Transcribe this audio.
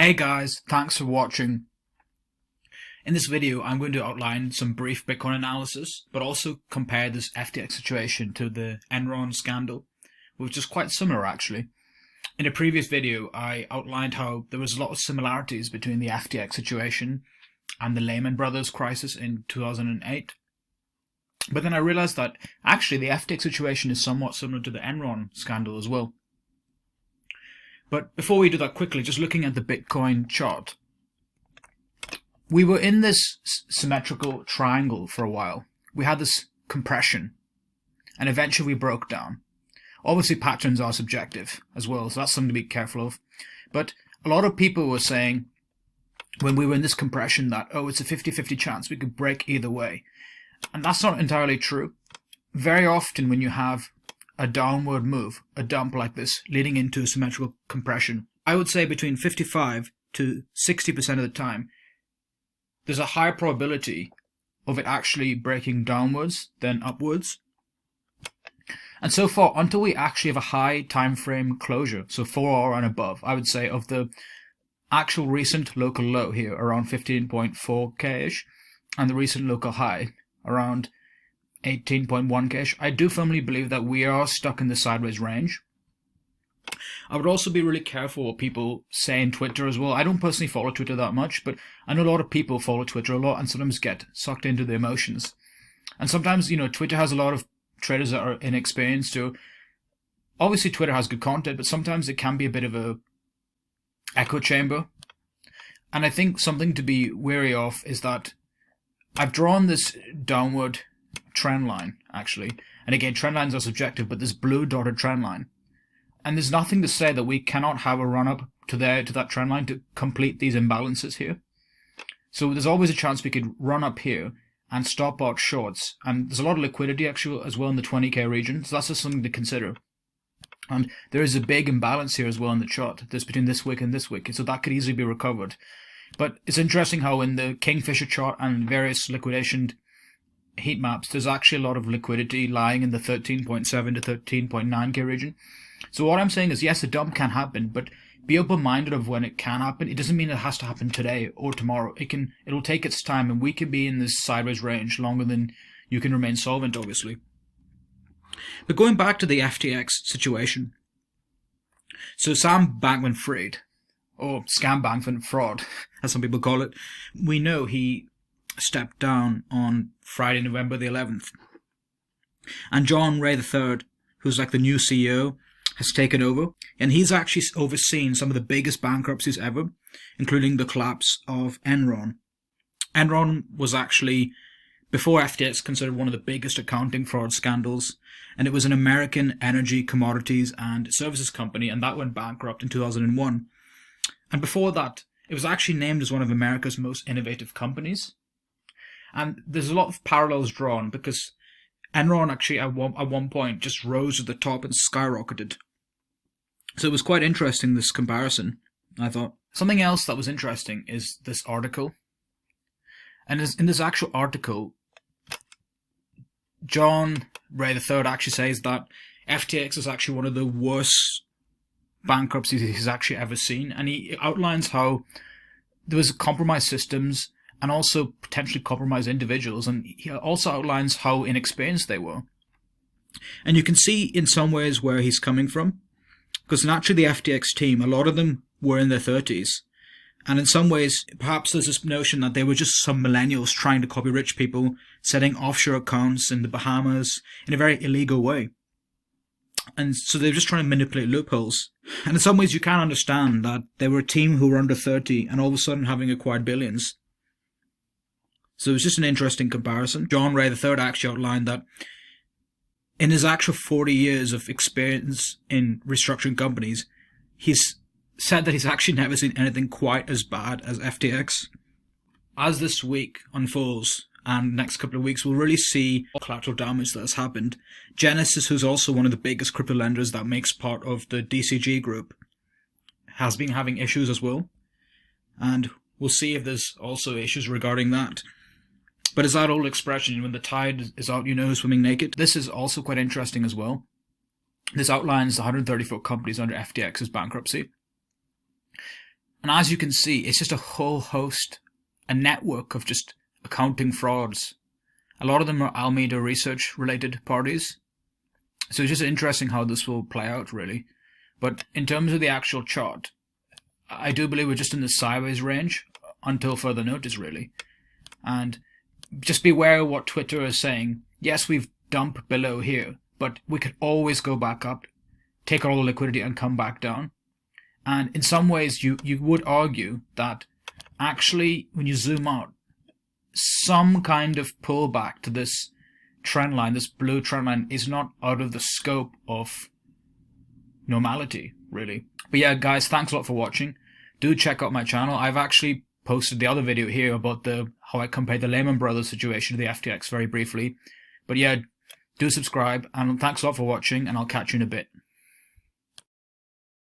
Hey guys, thanks for watching. In this video I'm going to outline some brief Bitcoin analysis, but also compare this FTX situation to the Enron Scandal, which is quite similar actually. In a previous video I outlined how there was a lot of similarities between the FTX situation and the Lehman Brothers crisis in 2008. But then I realized that actually the FTX situation is somewhat similar to the Enron Scandal as well. But before we do that quickly, just looking at the Bitcoin chart. We were in this symmetrical triangle for a while. We had this compression, and eventually we broke down. Obviously patterns are subjective as well, so that's something to be careful of. But a lot of people were saying, when we were in this compression, that, oh, it's a 50-50 chance we could break either way. And that's not entirely true. Very often when you have a downward move, a dump like this, leading into symmetrical compression, I would say between 55 to 60% of the time, there's a higher probability of it actually breaking downwards than upwards. And so far, until we actually have a high time frame closure, so 4 hour and above, I would say of the actual recent local low here, around 15.4k-ish, and the recent local high, around 18.1k-ish, I do firmly believe that we are stuck in the sideways range. I would also be really careful what people say in Twitter as well. I don't personally follow Twitter that much, but I know a lot of people follow Twitter a lot and sometimes get sucked into the emotions. And sometimes, Twitter has a lot of traders that are inexperienced too. Obviously Twitter has good content, but sometimes it can be a bit of a echo chamber. And I think something to be wary of is that I've drawn this downward trend line, actually. And again, trend lines are subjective, but this blue dotted trend line. And there's nothing to say that we cannot have a run up to that trend line to complete these imbalances here. So there's always a chance we could run up here and stop out shorts. And there's a lot of liquidity actually as well in the 20k region. So that's just something to consider. And there is a big imbalance here as well in the chart. There's between this wick and this wick. So that could easily be recovered. But it's interesting how in the Kingfisher chart and various liquidation heat maps, there's actually a lot of liquidity lying in the 13.7 to 13.9k region. So what I'm saying is, yes, a dump can happen, but be open-minded of when it can happen. It doesn't mean it has to happen today or tomorrow. It'll take its time, and we can be in this sideways range longer than you can remain solvent, obviously. But going back to the FTX situation. So Sam Bankman-Fried, or Scam Bankman-Fraud, as some people call it, we know he stepped down on Friday, November the 11th. And John Ray III, who's like the new CEO, has taken over, and he's actually overseen some of the biggest bankruptcies ever, including the collapse of Enron. Enron was actually, before FTX, considered one of the biggest accounting fraud scandals, and it was an American energy, commodities, and services company, and that went bankrupt in 2001. And before that, it was actually named as one of America's most innovative companies. And there's a lot of parallels drawn, because Enron actually at one point just rose to the top and skyrocketed. So it was quite interesting, this comparison, I thought. Something else that was interesting is this article. And in this actual article, John Ray III actually says that FTX is actually one of the worst bankruptcies he's actually ever seen. And he outlines how there was compromised systems and also potentially compromised individuals. And he also outlines how inexperienced they were. And you can see in some ways where he's coming from. Because naturally the FTX team, a lot of them were in their 30s. And in some ways, perhaps there's this notion that they were just some millennials trying to copy rich people, setting offshore accounts in the Bahamas in a very illegal way. And so they're just trying to manipulate loopholes. And in some ways you can understand that they were a team who were under 30 and all of a sudden having acquired billions. So it was just an interesting comparison. John Ray III actually outlined that in his actual 40 years of experience in restructuring companies, he's said that he's actually never seen anything quite as bad as FTX. As this week unfolds, and next couple of weeks, we'll really see collateral damage that has happened. Genesis, who's also one of the biggest crypto lenders that makes part of the DCG group, has been having issues as well. And we'll see if there's also issues regarding that. But it's that old expression, when the tide is out, you know who's swimming naked. This is also quite interesting as well. This outlines the 134 companies under FTX's bankruptcy. And as you can see, it's just a whole host, a network of just accounting frauds. A lot of them are Alameda Research related parties. So it's just interesting how this will play out, really. But in terms of the actual chart, I do believe we're just in the sideways range until further notice, really. And just beware of what Twitter is saying. Yes, we've dumped below here, but we could always go back up, take all the liquidity and come back down. And in some ways, you would argue that actually, when you zoom out, some kind of pullback to this trend line, this blue trend line, is not out of the scope of normality, really. But yeah, guys, thanks a lot for watching. Do check out my channel. I've actually posted the other video here about how I compared the Lehman Brothers situation to the FTX very briefly. But yeah, do subscribe, and thanks a lot for watching, and I'll catch you in a bit.